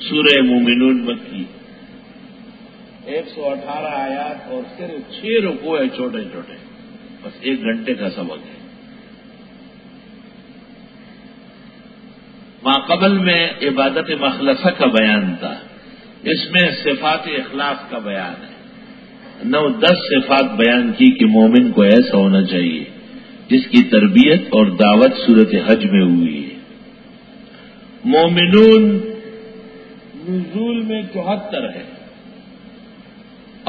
سورہ مومنون مکی 118 آیات اور صرف 6 رکوع ہے چھوٹے چھوٹے، بس 1 گھنٹے کا سبق ہے۔ ما قبل میں عبادت مخلصہ کا بیان تھا، اس میں صفات اخلاص کا بیان ہے۔ 9-10 صفات بیان کی کہ مومن کو ایسا ہونا چاہیے جس کی تربیت اور دعوت صورت حج میں ہوئی ہے۔ مومنون نزول میں 74 ہے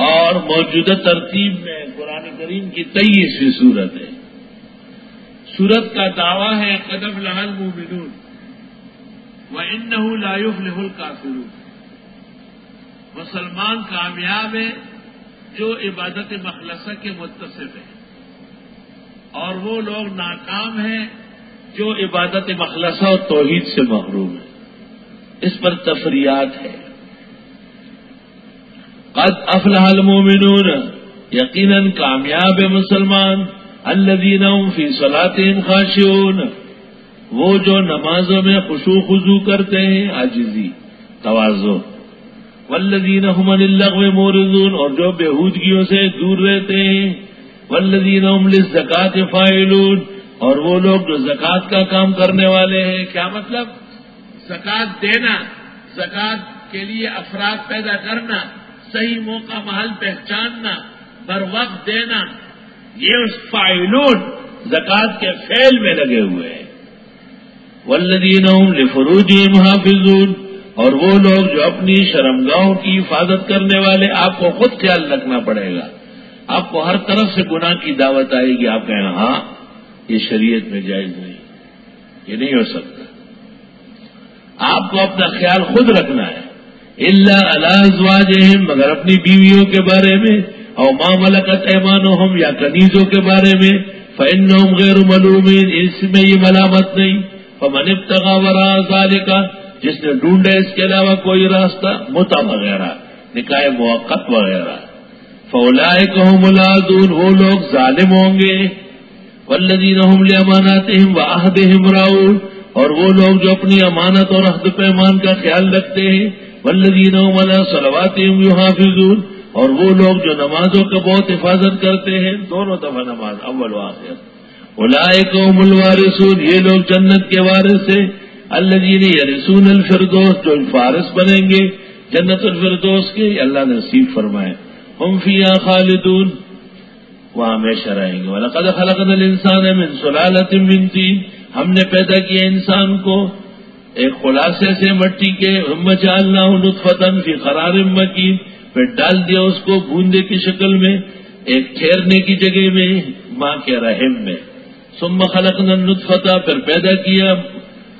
اور موجودہ ترتیب میں قرآن کریم کی 23ویں سورت ہے۔ سورت کا دعویٰ ہے قد افلح المؤمنون وَإِنَّهُ لَا يُفْلِحُ الْكَافِرُونَ، مسلمان کامیاب ہے جو عبادت مخلصہ کے متصف ہے، اور وہ لوگ ناکام ہیں جو عبادت مخلصہ اور توحید سے محروم ہیں۔ اس پر تفریعات ہے۔ قد افلح المؤمنون، یقیناً کامیاب مسلمان، الذین هم فی صلاتهم خاشعون، وہ جو نمازوں میں خشوع خضوع کرتے ہیں، عاجزی تواضع، والذین هم عن اللغو معرضون، اور جو بےہودگیوں سے دور رہتے ہیں، والذین هم للزکاۃ فاعلون، اور وہ لوگ جو زکوٰۃ کا کام کرنے والے ہیں۔ کیا مطلب؟ زکوٰۃ دینا، زکوٰۃ کے لیے افراد پیدا کرنا، صحیح موقع محل پہچاننا، بر وقت دینا، یہ اس فاعلون زکوٰۃ کے فعل میں لگے ہوئے ہیں۔ والذین هم لفروجہم حافظون، اور وہ لوگ جو اپنی شرمگاہوں کی حفاظت کرنے والے۔ آپ کو خود خیال رکھنا پڑے گا، آپ کو ہر طرف سے گناہ کی دعوت آئے گی، آپ کہیں ہاں یہ شریعت میں جائز نہیں، یہ نہیں ہو سکتا۔ آپ کو اپنا خیال خود رکھنا ہے۔ الا علی ازواجہم، مگر اپنی بیویوں کے بارے میں، او ما ملکت ایمانہم، یا کنیزوں کے بارے میں، فإنہم غیر ملومین، اس میں یہ ملامت نہیں۔ فمن ابتغى وراء ذلك، جس نے ڈھونڈے اس کے علاوہ کوئی راستہ، متع وغیرہ، نکاح موقت وغیرہ، فاولئک هم العادون، وہ لوگ ظالم ہوں گے۔ والذین هم لاماناتهم وعہدهم راعون، اور وہ لوگ جو اپنی امانت اور عہد پیمان کا خیال رکھتے ہیں۔ والذین هم علی صلواتهم یحافظون، اور وہ لوگ جو نمازوں کا بہت حفاظت کرتے ہیں، دونوں دفعہ نماز، اول و آخر۔ اولئک هم الوارثون، یہ لوگ جنت کے وارث ہیں۔ الذین یرثون الفردوس، جو فارث بنیں گے جنت الفردوس کے، اللہ نے نصیب فرمائے۔ ہم فیہا خالدون، وہاں ہمیشہ رہیں گے۔ وَلَقَدْ خَلَقْنَا الْإِنسَانَ مِنْ صُلَالَةٍ مِّن طِينٍ، ہم نے پیدا کیا انسان کو ایک خلاصے سے مٹی کے، ثُمَّ جَعَلْنَاهُ نُطْفَةً فِي قَرَارٍ مَّكِينٍ، پھر ڈال دیا اس کو بوندے کی شکل میں، ایک ٹھہرنے کی جگہ میں، ماں کے رحم میں۔ ثُمَّ خَلَقْنَا النُّطْفَةَ، پھر پیدا کیا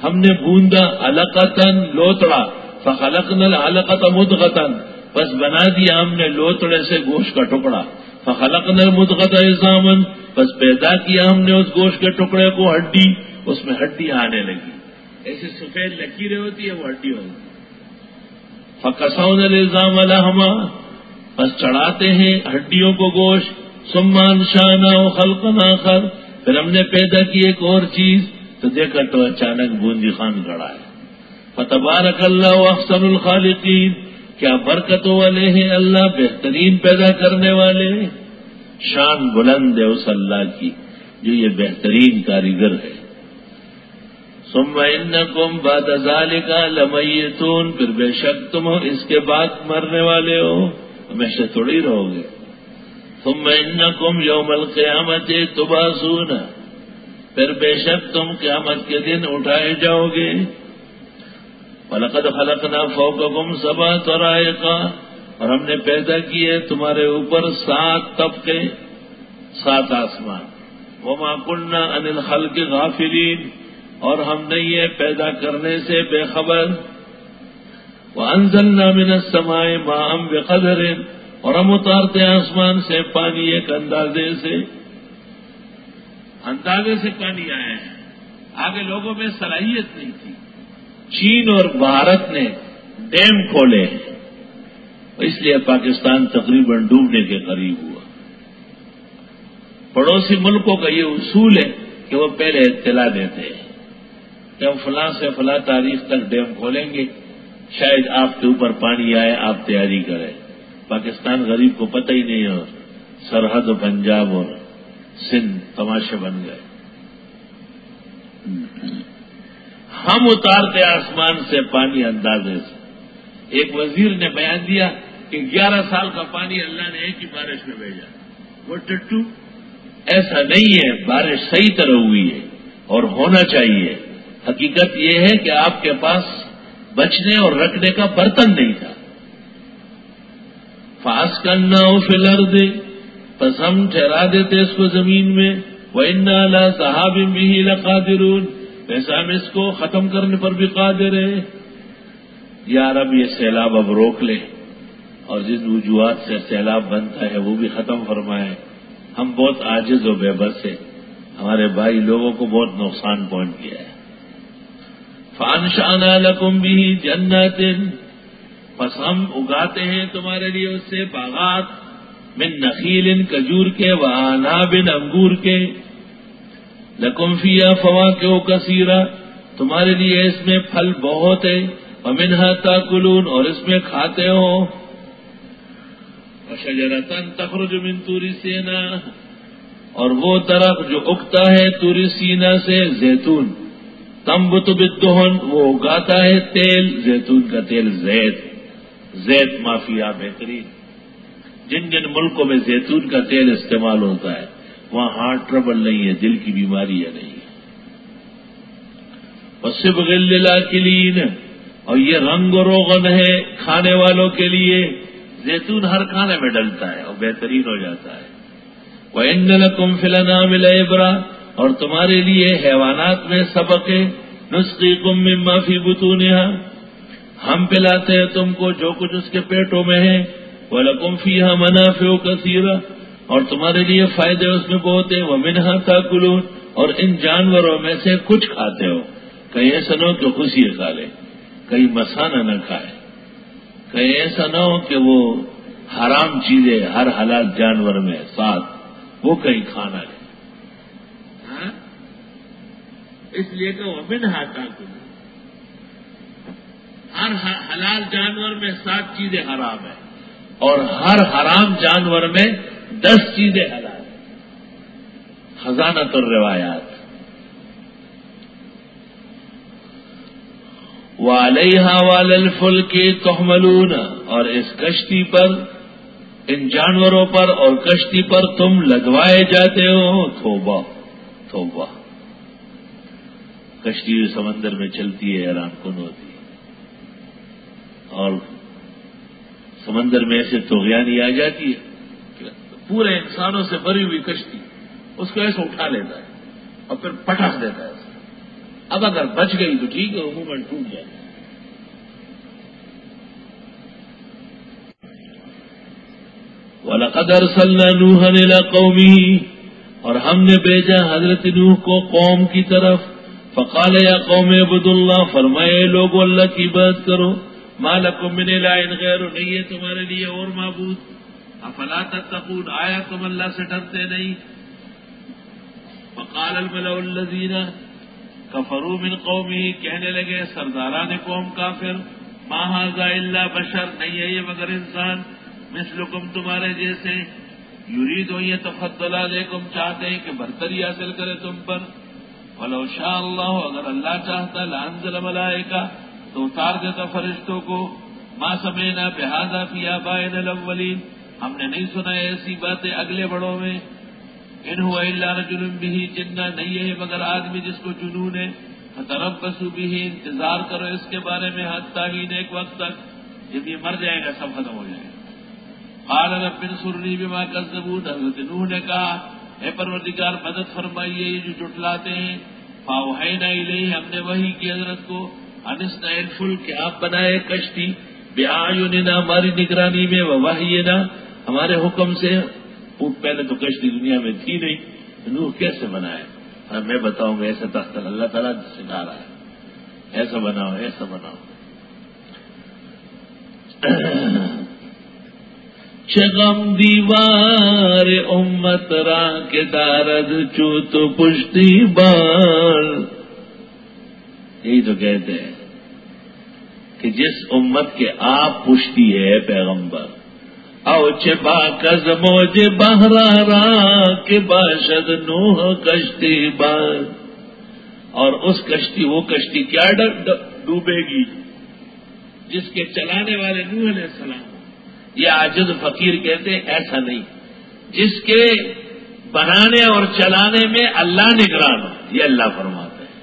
ہم نے بوندا، علقتاً لوتڑا، فخلقنا العلقۃ مضغۃ، بس بنا دیا ہم نے لوتڑے سے گوشت کا ٹکڑا، فخلقنا المضغۃ عظاما، بس پیدا کیا ہم نے اس گوشت کے ٹکڑے کو ہڈی، اس میں ہڈی آنے لگی، ایسی سفید لکیریں ہوتی ہے وہ ہڈی ہوتی۔ فکسونا العظام لحما، بس چڑھاتے ہیں ہڈیوں کو گوشت۔ ثم انشأناه خلقا آخر، پھر ہم نے پیدا کی ایک اور چیز، تو دیکھا تو اچانک بوندی خان کھڑا ہے۔ فتبارک اللہ احسن الخالقین، کیا برکتوں والے ہیں اللہ، بہترین پیدا کرنے والے۔ شان بلند ہے اس اللہ کی جو یہ بہترین کاریگر ہے۔ ثم انکم بعد ذلک لمیتون، پھر بے شک تم اس کے بعد مرنے والے ہو، ہمیشہ تھوڑی رہو گے۔ ثم انکم یوم القیامت تبعثون، پھر بے شک تم قیامت کے دن اٹھائے جاؤ گے۔ وَلَقَدْ خَلَقْنَا فَوْقَكُمْ سَبْعَ طَرَائِقَ، اور ہم نے پیدا کیے تمہارے اوپر 7 طبقے، 7 آسمان۔ وَمَا كُنَّا عَنِ الْخَلْقِ غَافِلِينَ، اور ہم نہیں ہے پیدا کرنے سے بے خبر۔ وَأَنزَلْنَا مِنَ السَّمَاءِ مَاءً بِقَدَرٍ، اور ہم اتارتے ہیں آسمان سے پانی ایک اندازے سے، اندازے سے پانی آیا ہے، آگے لوگوں میں صلاحیت نہیں تھی۔ چین اور بھارت نے ڈیم کھولے ہیں، اس لیے پاکستان تقریباً ڈوبنے کے قریب ہوا۔ پڑوسی ملکوں کا یہ اصول ہے کہ وہ پہلے اطلاع دیتے ہیں کہ ہم فلاں سے فلاں تاریخ تک ڈیم کھولیں گے، شاید آپ کے اوپر پانی آئے، آپ تیاری کریں۔ پاکستان غریب کو پتہ ہی نہیں، اور سرحد و پنجاب اور سندھ تماشے بن گئے۔ ہم اتارتے آسمان سے پانی اندازے سے۔ ایک وزیر نے بیان دیا کہ 11 سال کا پانی اللہ نے ایک ہی بارش میں بھیجا۔ وہ ٹٹو، ایسا نہیں ہے، بارش صحیح طرح ہوئی ہے اور ہونا چاہیے۔ حقیقت یہ ہے کہ آپ کے پاس بچنے اور رکھنے کا برتن نہیں تھا۔ فَأَسْكَنَّاهُ فِي الْأَرْضِ، پس ہم ٹھہرا دیتے اس کو زمین میں۔ وَإِنَّا عَلَىٰ ذَهَابٍ بِهِ لَقَادِرُونَ، ویسا ہم اس کو ختم کرنے پر بھی قادر ہیں۔ یا رب یہ سیلاب اب روک لے، اور جن وجوہات سے سیلاب بنتا ہے وہ بھی ختم فرمائے۔ ہم بہت عاجز و بے بس ہیں، ہمارے بھائی لوگوں کو بہت نقصان پہنچ گیا ہے۔ فَأَنشَأْنَا لَكُمْ بِهِ جَنَّاتٍ، پس ہم اگاتے ہیں تمہارے لیے اس سے باغات، من نخیل، کجور کے، وعناب، انگور کے، لکم فیہا فواکہ کثیرہ، تمہارے لیے اس میں پھل بہت ہے، ومنہا تاکلون، اور اس میں کھاتے ہو، وشجرۃ تخرج من طور سینا، اور وہ درخت جو اگتا ہے طور سینا سے، زیتون، تنبت بالدہن، وہ اگاتا ہے تیل، زیتون کا تیل، زیت مافیا بہترین۔ جن جن ملکوں میں زیتون کا تیل استعمال ہوتا ہے وہاں ہارٹ ٹربل نہیں ہے، دل کی بیماری ہے نہیں۔ وصبغ للآکلین، اور یہ رنگ و روغن ہے کھانے والوں کے لیے۔ زیتون ہر کھانے میں ڈلتا ہے اور بہترین ہو جاتا ہے۔ وَإِنَّ لَكُمْ فِي الْأَنْعَامِ لَعِبْرَةً، اور تمہارے لیے حیوانات میں سبق ہے۔ نُسْقِيكُم مِّمَّا فِي بُطُونِهَا، ہم پلاتے ہیں تم کو جو کچھ اس کے پیٹوں میں ہے۔ وَلَكُمْ فِيهَا مَنَافِعُ كَثِيرَةٌ، اور تمہارے لیے فائدے اس میں بہت ہیں۔ وَمِنْهَا تَأْكُلُونَ، اور ان جانوروں میں سے کچھ کھاتے ہو۔ کہیں ایسا نہ ہو کہ خوشی کھا لے، کہیں مسانہ نہ کھائے، کہیں ایسا نہ ہو کہ وہ حرام چیزیں ہر حلال جانور میں ساتھ وہ کہیں کھانا لے۔ ہاں؟ اس لیے کہ وَمِنْهَا تَأْكُلُونَ، ہر حلال جانور میں 7 چیزیں حرام ہیں، اور ہر حرام جانور میں 10 چیزیں حلال ہیں۔ خزانۃ الروایات۔ وَعَلَيْهَا وَعَلَى الْفُلْكِ تُحْمَلُونَ، اور اس کشتی پر، ان جانوروں پر اور کشتی پر تم لدوائے جاتے ہو۔ توبہ توبہ، کشتی سمندر میں چلتی ہے، حیران کن ہوتی ہے، اور سمندر میں ایسے طغیانی آ جاتی ہے کہ پورے انسانوں سے بھری ہوئی کشتی اس کو ایسے اٹھا لیتا ہے اور پھر پٹخ دیتا ہے۔ اب اگر بچ گئی تو ٹھیک ہے، عموماً ٹوٹ جائے۔ وَلَقَدْ أَرْسَلْنَا نُوحًا إِلَىٰ قَوْمِهِ، اور ہم نے بھیجا حضرت نوح کو قوم کی طرف۔ فقال یا قوم اعبدوا اللہ، فرمائے لوگو اللہ کی عبادت کرو۔ ما لکم من الہ غیر، نہیں ہے تمہارے لیے اور معبود۔ افلا تتقون، آیا تم اللہ سے ڈرتے نہیں؟ فقال الملأ الذین کفروا من قومه، کہنے لگے سرداران قوم کافر، ما ھذا الا بشر، نہیں ہے یہ مگر انسان، مثلکم تمہارے جیسے، یرید ان یتفضل علیکم، چاہتے ہیں کہ برتری حاصل کرے تم پر۔ ولو شاء اللہ، اگر اللہ چاہتا لانزل ملائکہ، تو اتار دیتا فرشتوں کو۔ ما سمعنا بہذا فی آبائنا الاولین، ہم نے نہیں سنا ایسی باتیں اگلے بڑوں میں۔ ان هو الا رجل به جنہ، نہیں ہے مگر آدمی جس کو جنون ہے۔ فتربصوا به، انتظار کرو اس کے بارے میں، حتی حین، ایک وقت تک، جب یہ مر جائے گا سب ختم ہو جائے گا۔ قال رب انصرنی بما کذبون، حضرت نوح نے کہا اے پروردگار مدد فرمائیے یہ جو جھٹلاتے ہیں۔ فاوحینا الیہ، ہم نے وحی کی حضرت کو، ان اصنع الفلک، کہ آپ بنائے کشتی، بأعیننا، ہماری نگرانی میں، ووحینا، ہمارے حکم سے۔ پہلے تو کشتی دنیا میں تھی نہیں، نوح کیسے بنائے؟ اور میں بتاؤں گا ایسا تخت اللہ تعالیٰ سکھا رہا ہے، ایسا بناؤ ایسا بناؤ۔ چغم دیوار امت را کے دارد چوت پشتی بال، یہی تو کہتے ہیں کہ جس امت کے آپ پشتی ہے پیغمبر، او چبا کز موج بہرارا کے باشد نوح کشتی بار، اور اس کشتی، وہ کشتی کیا ڈوبے گی جس کے چلانے والے نوح علیہ السلام. یہ عاجز فقیر کہتے ہیں ایسا نہیں، جس کے بنانے اور چلانے میں اللہ نگران ہو، یہ اللہ فرماتا ہے.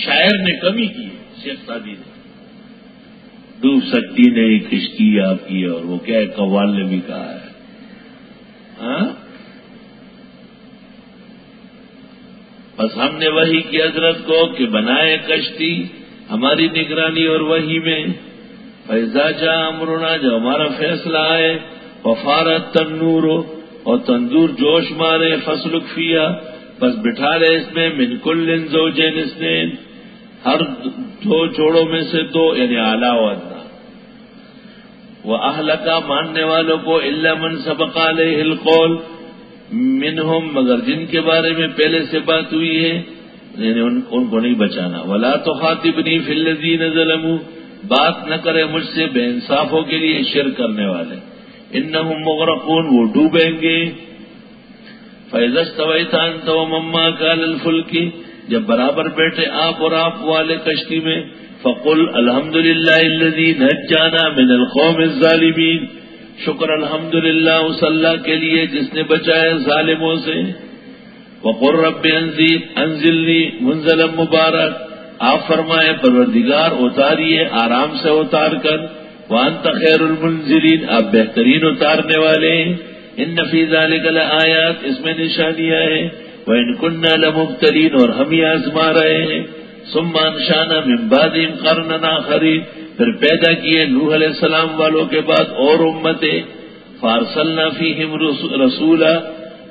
شاعر نے کمی کی ہے، شیخ سعدی نے، ڈوب سکتی نہیں کشتی آپ کی، اور وہ کیا ہے قوال نے بھی کہا ہے. ہاں بس ہم نے وحی کی حضرت کو کہ بنائے کشتی ہماری نگرانی اور وحی میں. فیضا جا امرنا، جو ہمارا فیصلہ آئے، وفارت تنور، اور تندور جوش مارے، فسلک فیا، بس بٹھا لے اس میں، من کل زوجین اثنین، ہر دو جوڑوں میں سے دو، یعنی اعلیٰ و ادنا. وہ اہلکا، ماننے والوں کو، الا من سبق علیہ القول منہم، مگر جن کے بارے میں پہلے سے بات ہوئی ہے، یعنی ان کو نہیں بچانا. ولا تخاطبنی فی الذین ظلموا، بات نہ کرے مجھ سے بے انصافوں کے لیے، شرک کرنے والے. انہم مغرقون، وہ ڈوبیں گے. فاذا استویت انت ومن معک علی الفلک، جب برابر بیٹھے آپ اور آپ والے کشتی میں، فقل الحمدللہ الذی نجانا من القوم الظالمین، شکر الحمدللہ اس اللہ کے لیے جس نے بچایا ظالموں سے. وقل رب انزلنی منزلا مبارک، آپ فرمائے پروردگار اتاریے آرام سے اتار کر، وانت خیر المنزلین، آپ بہترین اتارنے والے ہیں. ان فی ذلک لآیات، اس میں نشانیاں ہیں. وان کنا لمبتلین، اور ہم ہی آزما رہے ہیں. ثم انشانا من بعدہم قرنا آخرین، پھر پیدا کیے نوح علیہ السلام والوں کے بعد اور امتیں. فارسلنا فیہم رسولا،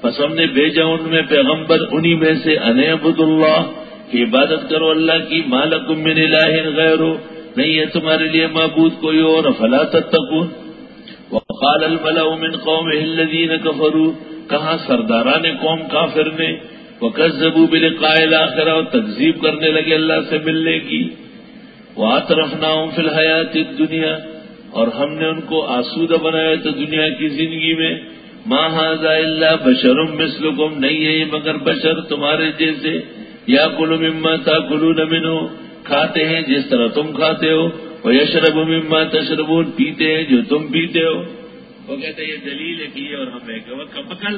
پس ہم نے بھیجا ان میں پیغمبر، انہی میں سے، ان اعبدوا اللہ، کہ عبادت کرو اللہ کی. ما لکم من الہ غیرہ، نہیں ہے تمہارے لیے معبود کوئی اور. فلا تتقون. وقال الملأ من قومه الذین کفروا، کہاں سرداران قوم کافر نے، وکذبوا بلقاء الآخرہ، اور تکذیب کرنے لگے اللہ سے ملنے کی. واترفناہم فی الحیات الدنیا، اور ہم نے ان کو آسودہ بنایا تو دنیا کی زندگی میں. ما ھذا الا بشر مثلکم، نہیں ہے یہ مگر بشر تمہارے جیسے. یاکل مما تاکلون منہ، کھاتے ہیں جس طرح تم کھاتے ہو. ویشرب مما تشربون، پیتے ہیں جو تم پیتے ہو. وہ کہتے ہیں یہ دلیل ہے کہ یہ اور ہم ہے کہ وہ کبکل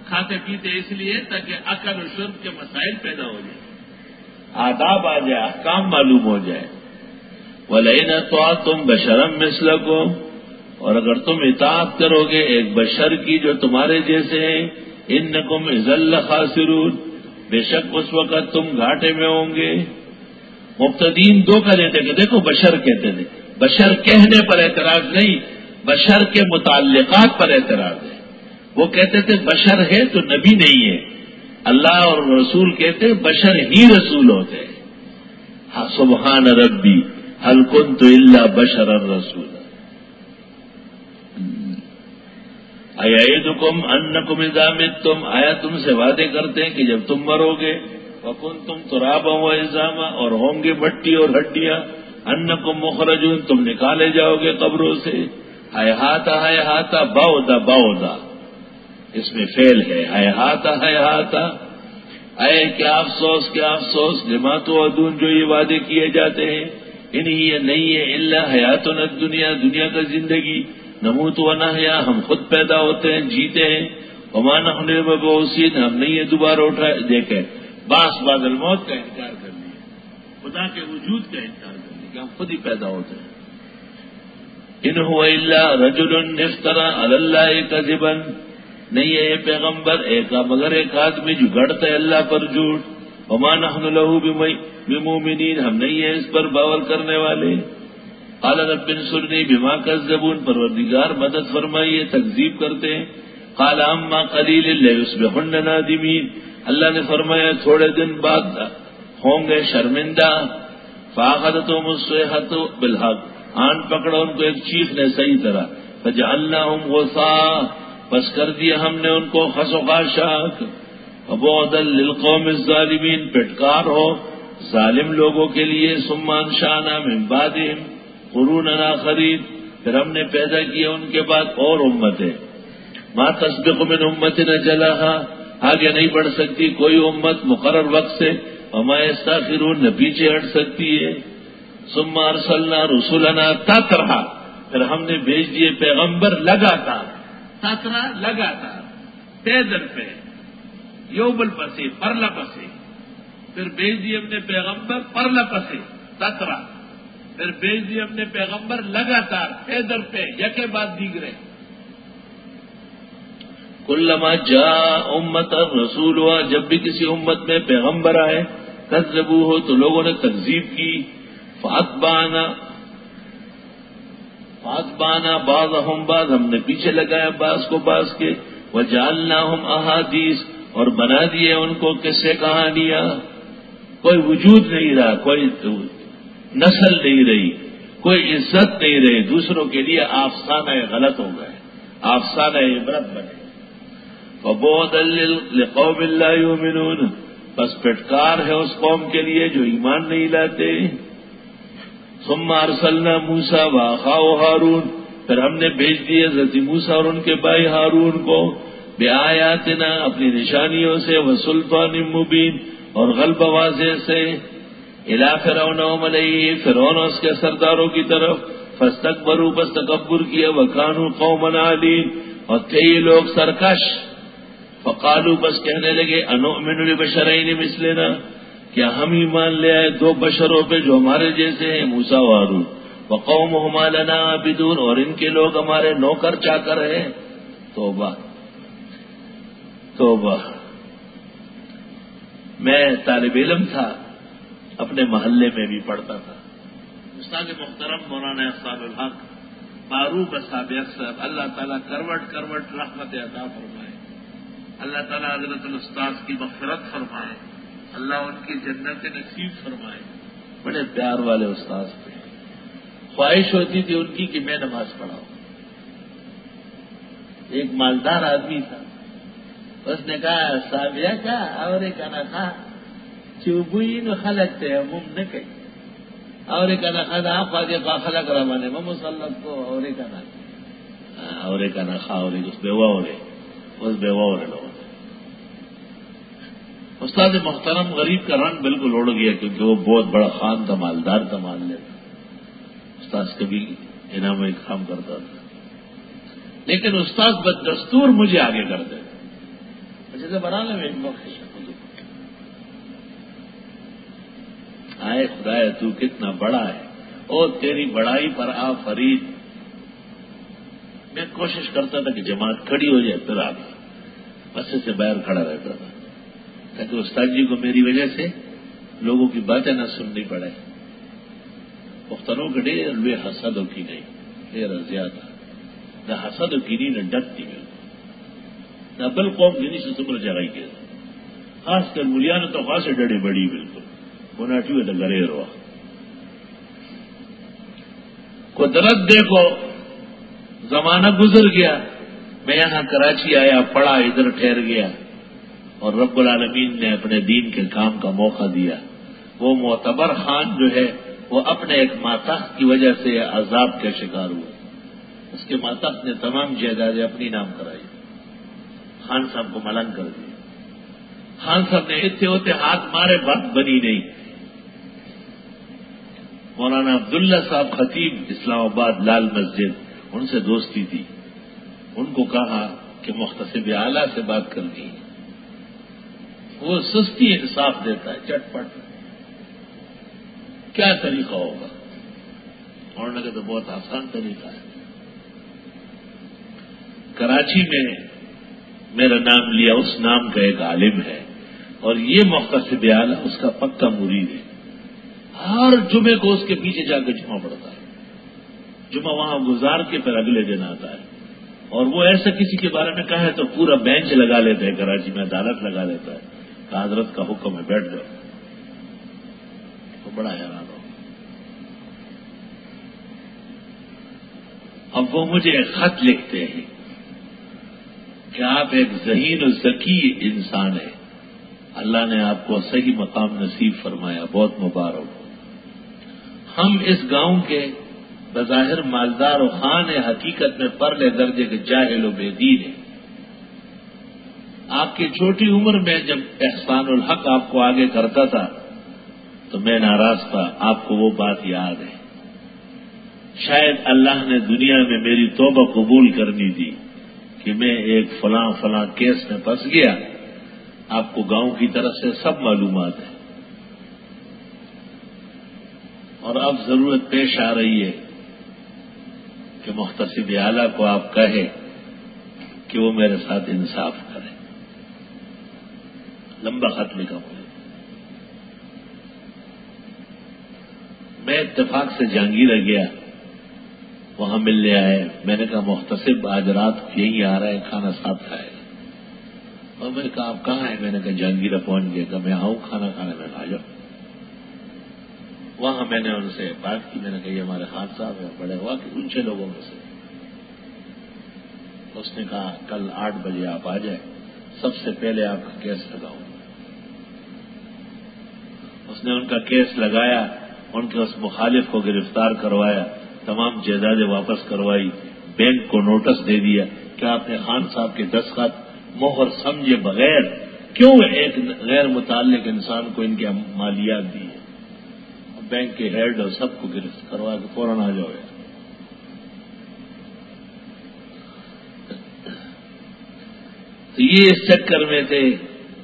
کھاتے پیتے اس لیے تاکہ عقل و شرب کے مسائل پیدا ہو جائیں، آداب آ جائے، احکام معلوم ہو جائے. وَلَئِنْ أَطَعْتُمْ بَشَرًا مِثْلَكُمْ، اور اگر تم اطاعت کرو گے ایک بشر کی جو تمہارے جیسے ہیں، اِنَّكُمْ إِذًا لَخَاسِرُونَ، بے شک اس وقت تم گھاٹے میں ہوں گے. مبتدین دھوکہ دیتے کہ دیکھو بشر کہتے تھے، بشر کہنے پر اعتراض نہیں، بشر کے متعلقات پر اعتراض ہے. وہ کہتے تھے بشر ہے تو نبی نہیں ہے. اللہ اور رسول کہتے بشر ہی رسول ہوتے ہیں. ہاں سبحان ربی هل كنت الا بشرا رسولا. ایعدکم انکم اذا متم، آیا تم سے وعدے کرتے ہیں کہ جب تم مرو گے، وکنتم ترابا وعظاما، اور ہوں گے مٹی اور ہڈیاں، انکم مخرجون، تم نکالے جاؤ گے قبروں سے. ہیہاتا بعودا، اس میں فعل ہے. ہیہاتا، اے کیا افسوس کیا افسوس، لما توعدون، جو یہ وعدے کیے جاتے ہیں. انہی یہ نہیں ہے الا حیاتنا الدنیا، دنیا کا زندگی. نموت و نحیا، ہم خود پیدا ہوتے ہیں جیتے ہیں. وما نحن بمبعوثین، ہم نہیں ہے دوبارہ اٹھائے. دیکھیں بعث بعد الموت کا انکار کر لیا، خدا کے وجود کا انکار کر لیا کہ ہم خود ہی پیدا ہوتے ہیں. ان هو الا رجل افترى على الله كذبا، نہیں ہے یہ پیغمبر مگر ایک آدمی جو گڑتا ہے اللہ پر جھوٹ. وما نحن له بمؤمنین، ہم نہیں ہیں اس پر باور کرنے والے. قال رب انصرنی بما كذبون، پروردگار مدد فرمائیے، تکذیب کرتے ہیں. قال اما قلیل لیصبحن نادمین، اللہ نے فرمایا تھوڑے دن بعد ہوں گے شرمندہ. فاخذتهم الصیحة بالحق، آن پکڑا ان کو ایک چیخ نے صحیح طرح. فجعلناهم غثاء، پس کر دیا ہم نے ان کو خس و خاشاک. وبعدا للقوم الظالمین، پٹکار ہو ظالم لوگوں کے لیے. ثم انشأنا من بعدهم قروناً آخرین، پھر ہم نے پیدا کیے ان کے بعد اور امتیں. ما تسبق من امت اجلھا، آگے نہیں بڑھ سکتی کوئی امت مقرر وقت سے، وما یستاخرون، نہ پیچھے ہٹ سکتی ہے. ثم ارسلنا رسلنا تترا، پھر ہم نے بھیج دیے پیغمبر لگاتار. تترا لگاتار، پے در پہ، یوبل پسے پرلا پسے. پھر بھیج دیے ہم نے پیغمبر پرلا پسے تترا، پھر بھیج دیے ہم نے پیغمبر لگاتار پے در پہ، یکے بعد دیگرے. کلما جاء امت رسولها، جب بھی کسی امت میں پیغمبر آئے، کذبوہ، تو لوگوں نے تکذیب کی. فاتبعنا بعضهم بعض، ہم نے پیچھے لگایا بعض کو بعض کے. وجعلناهم احادیث، اور بنا دیے ان کو قصے کہانیاں. کوئی وجود نہیں رہا، کوئی نسل نہیں رہی، کوئی عزت نہیں رہی، دوسروں کے لیے افسانہ غلط ہو گئے، افسانہ عبرت بنے. فبعدا لقوم لا یؤمنون، بس پٹکار ہے اس قوم کے لیے جو ایمان نہیں لاتے. ثم ارسلنا موسیٰ واخاہ ہارون، پھر ہم نے بھیج دیے حضرت موسیٰ اور ان کے بھائی ہارون کو، بآیاتنا، اپنی نشانیوں سے، وسلطان مبین، اور غلبہ واضح سے، الی فرعون وملئہ، فرعون اور اس کے سرداروں کی طرف. فاستکبروا، بس تکبر کیا، وکانوا قوما عالین، اور تھے یہ لوگ سرکش. فقالوا، بس کہنے لگے، انؤمن لبشرین مثلنا، کیا ہم ایمان لے آئے دو بشروں پہ جو ہمارے جیسے ہیں، موسیٰ و ہارون. وقومہما لنا عابدون، اور ان کے لوگ ہمارے نوکر چاکر ہیں. توبہ توبہ. میں طالب علم تھا، اپنے محلے میں بھی پڑھتا تھا. استاد محترم مولانا احسان الحق معروف صاحب اکثر، اللہ تعالیٰ کروٹ کروٹ رحمت عطا فرمائے، اللہ تعالیٰ حضرت الاستاذ کی مغفرت فرمائے، اللہ ان کی جنت نصیب فرمائے. بڑے پیار والے استاذ تھے. خواہش ہوتی تھی ان کی کہ میں نماز پڑھاؤں. ایک مالدار آدمی تھا، اس نے کہا صاحب کیا اور ایک انا تھا چوبوئی نو خلق تھے مم نہ کہی، اور ایک انا خدا خواجہ کا خلق روانے میں مسلط کو، اور ایک انا خا، اور ایک اس بیوہ ہو رہے، اس بیوہ ہو رہے لوگ. استاد محترم غریب کا رنگ بالکل اڑ گیا، کیونکہ وہ بہت بڑا خان تھا، مالدار تھا، مال لیتا. استاد کبھی انعام ایک کام کرتا تھا، لیکن استاد بدستور مجھے آگے کرتے تھے. جیسے بنانے میں ایک وقت آئے خدایا تو کتنا بڑا ہے، اور تیری بڑائی پر آ فرید. میں کوشش کرتا تھا کہ جماعت کھڑی ہو جائے، پھر آگے بس سے باہر کھڑا رہتا تھا تاکہ استاد جی کو میری وجہ سے لوگوں کی باتیں نہ سننی پڑے. پختنوں کے ڈیر لوے حسدوں کی گئی، ڈیر زیادہ نہ حسد کی نہیں، نہ ڈک دی گئی، نہ بل قوم کی نہیں سے تمہیں جگائی کے. خاص کر ملیاں تو خاص ڈڑے بڑی بالکل بناٹی ہوئے تو گرے رہا. قدرت دیکھو، زمانہ گزر گیا، میں یہاں کراچی آیا، پڑھا، ادھر ٹھہر گیا، اور رب العالمین نے اپنے دین کے کام کا موقع دیا. وہ معتبر خان جو ہے وہ اپنے ایک ماتحت کی وجہ سے عذاب کے شکار ہوئے. اس کے ماتحت نے تمام جائیدادیں اپنی نام کرائی، خان صاحب کو ملنگ کر دیا. خان صاحب نے اتنے ہوتے ہاتھ مارے، بات بنی نہیں. مولانا عبداللہ صاحب خطیب اسلام آباد لال مسجد، ان سے دوستی تھی. ان کو کہا کہ محتسب اعلیٰ سے بات کرنی ہے، وہ سستی انصاف دیتا ہے، چٹ پٹ. کیا طریقہ ہوگا؟ اور لگے تو بہت آسان طریقہ ہے. کراچی میں میرا نام لیا، اس نام کا ایک عالم ہے، اور یہ محتسب اعلیٰ اس کا پکا مرید ہے. ہر جمعے کو اس کے پیچھے جا کے جمعہ پڑتا ہے، جمعہ وہاں گزار کے پھر اگلے دن آتا ہے. اور وہ ایسا کسی کے بارے میں کہا ہے تو پورا بینچ لگا لیتے ہیں، کراچی میں عدالت لگا لیتا ہے کہ حضرت کا حکم ہے بیٹھ جاؤ. تو بڑا حیران ہو. اب وہ مجھے خط لکھتے ہیں کہ آپ ایک ذہین و ذکی انسان ہیں، اللہ نے آپ کو صحیح مقام نصیب فرمایا، بہت مبارک. ہم اس گاؤں کے بظاہر مالدار و خان ہے، حقیقت میں پرلے درجے کے جاہل و بے دین ہے۔ آپ کی چھوٹی عمر میں جب احسان الحق آپ کو آگے کرتا تھا تو میں ناراض تھا، آپ کو وہ بات یاد ہے۔ شاید اللہ نے دنیا میں میری توبہ قبول کرنی تھی کہ میں ایک فلاں کیس میں پھنس گیا، آپ کو گاؤں کی طرف سے سب معلومات ہے، اور اب ضرورت پیش آ رہی ہے کہ محتسب اعلیٰ کو آپ کہے کہ وہ میرے ساتھ انصاف کرے۔ لمبا خط لکھا مجھے۔ میں اتفاق سے جہانگیرہ گیا، وہاں ملنے آئے، میں نے کہا محتسب آج رات یہیں آ رہا ہے، کھانا ساتھ کھائے گا۔ اور میں نے کہا آپ کہاں ہیں؟ میں نے کہا جہانگیرہ پہنچ گیا۔ کہ میں آؤں کھانا کھانے میں؟ آ جاؤ۔ وہاں میں نے ان سے بات کی، میں نے کہا یہ ہمارے خان صاحب ہیں، بڑے ہوا کہ اونچے لوگوں میں سے۔ اس نے کہا کل 8 بجے آپ آ جائیں، سب سے پہلے آپ کا کیس لگاؤں۔ اس نے ان کا کیس لگایا، ان کے اس مخالف کو گرفتار کروایا، تمام جائیدادیں واپس کروائی، بینک کو نوٹس دے دیا کہ آپ نے خان صاحب کے دستخط مہر سمجھے بغیر کیوں ایک غیر متعلق انسان کو ان کی مالیات دی ہے۔ بینک کے ہیڈ اور سب کو گرفتار کروا کے فوراً آ جاؤ۔ تو یہ اس چکر میں تھے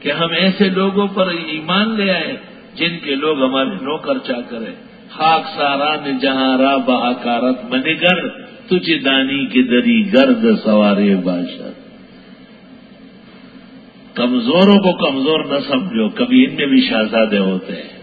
کہ ہم ایسے لوگوں پر ایمان لے آئے جن کے لوگ ہمارے نوکر چاکر ہیں۔ خاک ساران جہاں را بہاکارت منگر، تجھ دانی کے دری گرد سوارے بادشاہ۔ کمزوروں کو کمزور نہ سمجھو، کبھی ان میں بھی شہزادے ہوتے ہیں۔